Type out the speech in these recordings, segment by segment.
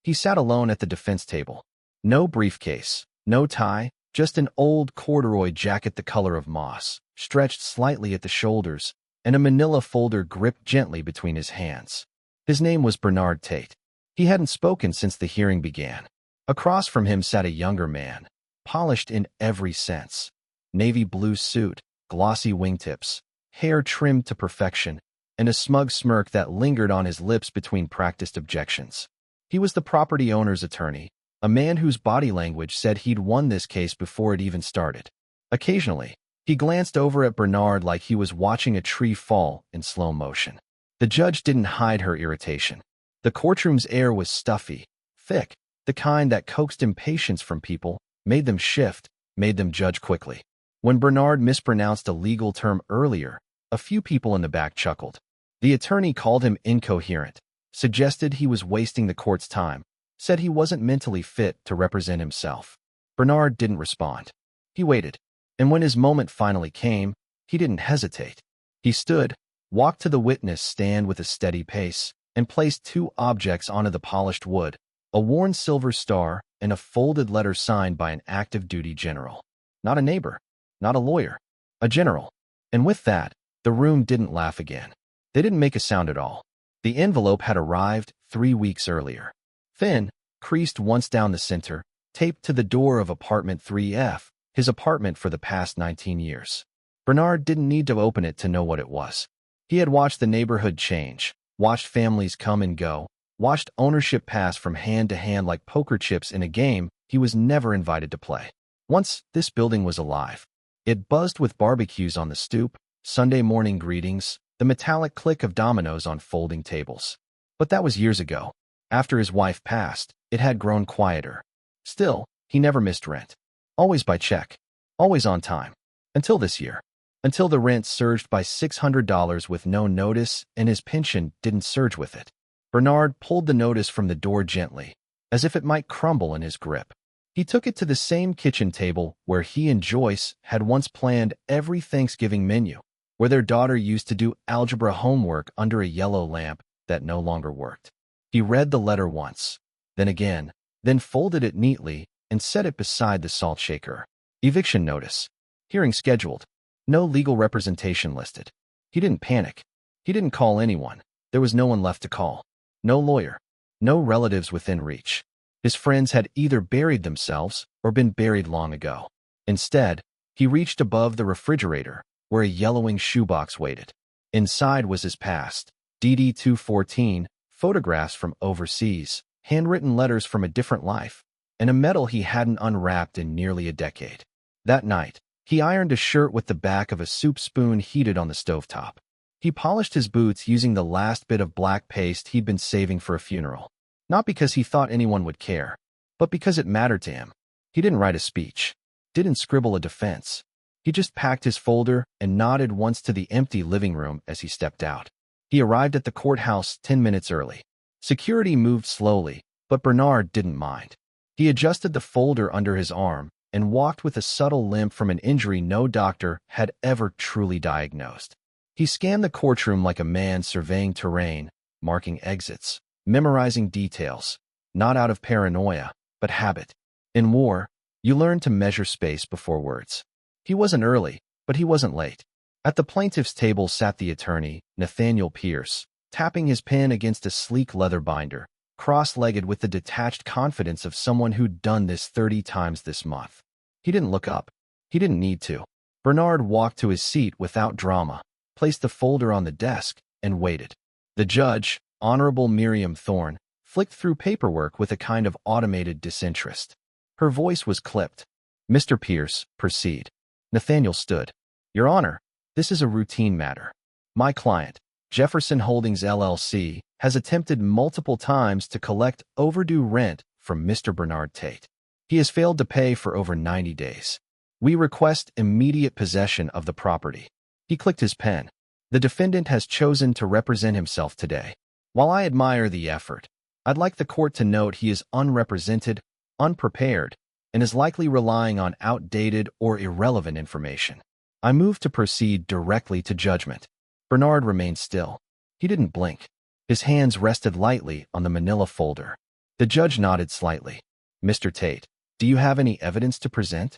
He sat alone at the defense table. No briefcase, no tie, just an old corduroy jacket the color of moss, stretched slightly at the shoulders, and a manila folder gripped gently between his hands. His name was Bernard Tate. He hadn't spoken since the hearing began. Across from him sat a younger man, polished in every sense. Navy blue suit, glossy wingtips, hair trimmed to perfection, and a smug smirk that lingered on his lips between practiced objections. He was the property owner's attorney, a man whose body language said he'd won this case before it even started. Occasionally, he glanced over at Bernard like he was watching a tree fall in slow motion. The judge didn't hide her irritation. The courtroom's air was stuffy, thick, the kind that coaxed impatience from people, made them shift, made them judge quickly. When Bernard mispronounced a legal term earlier, a few people in the back chuckled. The attorney called him incoherent, suggested he was wasting the court's time, said he wasn't mentally fit to represent himself. Bernard didn't respond. He waited, and when his moment finally came, he didn't hesitate. He stood, walked to the witness stand with a steady pace, and placed two objects onto the polished wood, a worn silver star and a folded letter signed by an active duty general. Not a neighbor, not a lawyer, a general. And with that, the room didn't laugh again. They didn't make a sound at all. The envelope had arrived 3 weeks earlier. Thin, creased once down the center, taped to the door of apartment 3F, his apartment for the past 19 years. Bernard didn't need to open it to know what it was. He had watched the neighborhood change, watched families come and go, watched ownership pass from hand to hand like poker chips in a game he was never invited to play. Once, this building was alive. It buzzed with barbecues on the stoop, Sunday morning greetings, the metallic click of dominoes on folding tables. But that was years ago. After his wife passed, it had grown quieter. Still, he never missed rent. Always by check. Always on time. Until this year. Until the rent surged by $600 with no notice and his pension didn't surge with it. Bernard pulled the notice from the door gently, as if it might crumble in his grip. He took it to the same kitchen table where he and Joyce had once planned every Thanksgiving menu, where their daughter used to do algebra homework under a yellow lamp that no longer worked. He read the letter once, then again, then folded it neatly and set it beside the salt shaker. Eviction notice. Hearing scheduled. No legal representation listed. He didn't panic. He didn't call anyone. There was no one left to call. No lawyer. No relatives within reach. His friends had either buried themselves or been buried long ago. Instead, he reached above the refrigerator, where a yellowing shoebox waited. Inside was his past, DD 214, photographs from overseas, handwritten letters from a different life, and a medal he hadn't unwrapped in nearly a decade. That night, he ironed a shirt with the back of a soup spoon heated on the stovetop. He polished his boots using the last bit of black paste he'd been saving for a funeral. Not because he thought anyone would care, but because it mattered to him. He didn't write a speech, didn't scribble a defense. He just packed his folder and nodded once to the empty living room as he stepped out. He arrived at the courthouse 10 minutes early. Security moved slowly, but Bernard didn't mind. He adjusted the folder under his arm and walked with a subtle limp from an injury no doctor had ever truly diagnosed. He scanned the courtroom like a man surveying terrain, marking exits, memorizing details, not out of paranoia, but habit. In war, you learn to measure space before words. He wasn't early, but he wasn't late. At the plaintiff's table sat the attorney, Nathaniel Pierce, tapping his pen against a sleek leather binder, cross-legged with the detached confidence of someone who'd done this 30 times this month. He didn't look up. He didn't need to. Bernard walked to his seat without drama, placed the folder on the desk, and waited. The judge, Honorable Miriam Thorne, flicked through paperwork with a kind of automated disinterest. Her voice was clipped. Mr. Pierce, proceed. Nathaniel stood. Your Honor, this is a routine matter. My client, Jefferson Holdings LLC, has attempted multiple times to collect overdue rent from Mr. Bernard Tate. He has failed to pay for over 90 days. We request immediate possession of the property. He clicked his pen. The defendant has chosen to represent himself today. While I admire the effort, I'd like the court to note he is unrepresented, unprepared, and is likely relying on outdated or irrelevant information. I move to proceed directly to judgment. Bernard remained still. He didn't blink. His hands rested lightly on the manila folder. The judge nodded slightly. Mr. Tate, do you have any evidence to present?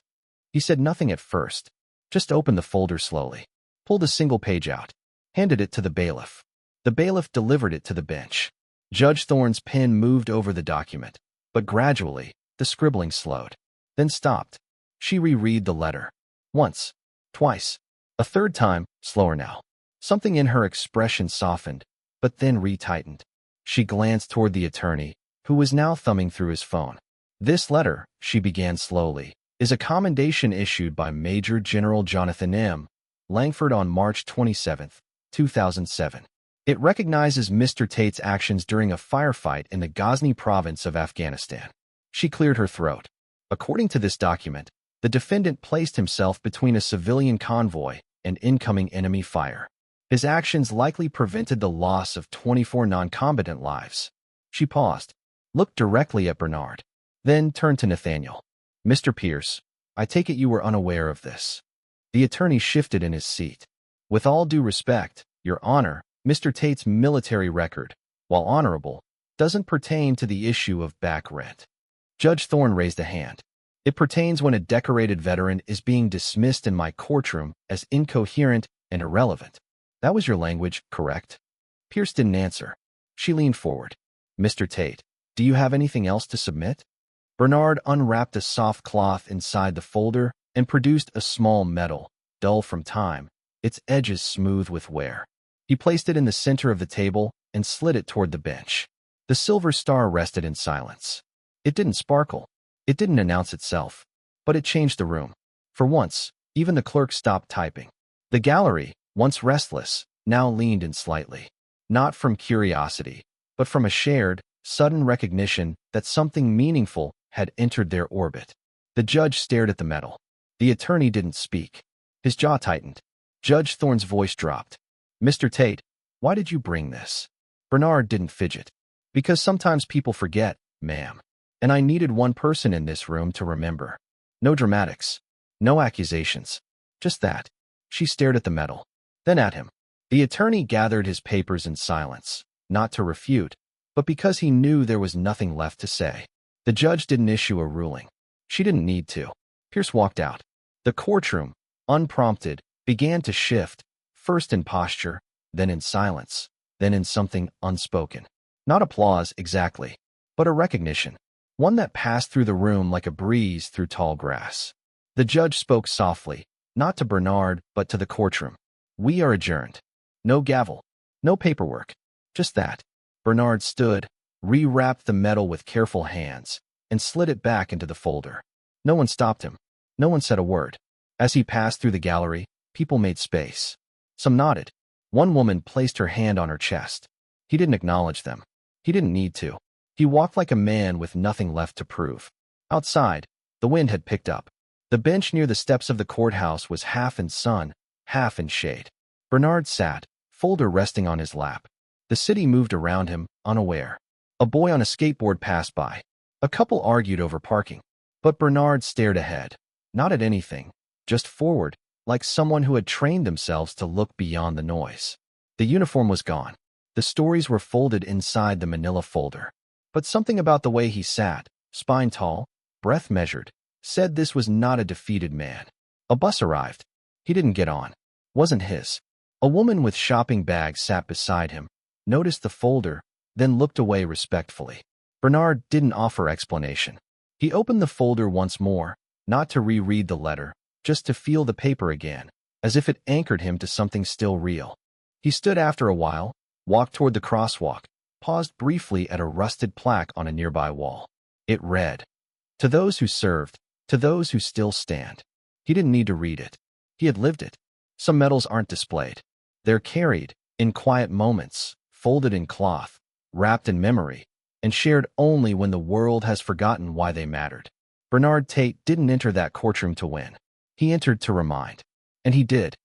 He said nothing at first. Just opened the folder slowly, pulled a single page out, handed it to the bailiff. The bailiff delivered it to the bench. Judge Thorne's pen moved over the document, but gradually, the scribbling slowed, then stopped. She reread the letter. Once, twice, a third time, slower now. Something in her expression softened, but then retightened. She glanced toward the attorney, who was now thumbing through his phone. This letter, she began slowly, is a commendation issued by Major General Jonathan M. Langford on March 27, 2007. It recognizes Mr. Tate's actions during a firefight in the Ghazni province of Afghanistan. She cleared her throat. According to this document, the defendant placed himself between a civilian convoy and incoming enemy fire. His actions likely prevented the loss of 24 non-combatant lives. She paused, looked directly at Bernard, then turned to Nathaniel. Mr. Pierce, I take it you were unaware of this. The attorney shifted in his seat. With all due respect, Your Honor, Mr. Tate's military record, while honorable, doesn't pertain to the issue of back rent. Judge Thorne raised a hand. It pertains when a decorated veteran is being dismissed in my courtroom as incoherent and irrelevant. That was your language, correct? Pierce didn't answer. She leaned forward. Mr. Tate, do you have anything else to submit? Bernard unwrapped a soft cloth inside the folder and produced a small medal, dull from time, its edges smooth with wear. He placed it in the center of the table and slid it toward the bench. The silver star rested in silence. It didn't sparkle. It didn't announce itself. But it changed the room. For once, even the clerk stopped typing. The gallery, once restless, now leaned in slightly. Not from curiosity, but from a shared, sudden recognition that something meaningful had entered their orbit. The judge stared at the medal. The attorney didn't speak. His jaw tightened. Judge Thorne's voice dropped. Mr. Tate, why did you bring this? Bernard didn't fidget. Because sometimes people forget, ma'am. And I needed one person in this room to remember. No dramatics. No accusations. Just that. She stared at the medal. Then at him. The attorney gathered his papers in silence, not to refute, but because he knew there was nothing left to say. The judge didn't issue a ruling. She didn't need to. Pierce walked out. The courtroom, unprompted, began to shift, first in posture, then in silence, then in something unspoken. Not applause, exactly, but a recognition. One that passed through the room like a breeze through tall grass. The judge spoke softly, not to Bernard, but to the courtroom. We are adjourned. No gavel. No paperwork. Just that. Bernard stood, rewrapped the medal with careful hands, and slid it back into the folder. No one stopped him. No one said a word. As he passed through the gallery, people made space. Some nodded. One woman placed her hand on her chest. He didn't acknowledge them. He didn't need to. He walked like a man with nothing left to prove. Outside, the wind had picked up. The bench near the steps of the courthouse was half in sun, half in shade. Bernard sat, folder resting on his lap. The city moved around him, unaware. A boy on a skateboard passed by. A couple argued over parking. But Bernard stared ahead. Not at anything, just forward, like someone who had trained themselves to look beyond the noise. The uniform was gone. The stories were folded inside the manila folder. But something about the way he sat, spine tall, breath measured, said this was not a defeated man. A bus arrived. He didn't get on. Wasn't his. A woman with shopping bags sat beside him, noticed the folder, then looked away respectfully. Bernard didn't offer explanation. He opened the folder once more, not to reread the letter, just to feel the paper again, as if it anchored him to something still real. He stood after a while, walked toward the crosswalk, paused briefly at a rusted plaque on a nearby wall. It read, "To those who served, to those who still stand." He didn't need to read it. He had lived it. Some medals aren't displayed. They're carried, in quiet moments, folded in cloth, wrapped in memory, and shared only when the world has forgotten why they mattered. Bernard Tate didn't enter that courtroom to win. He entered to remind. And he did.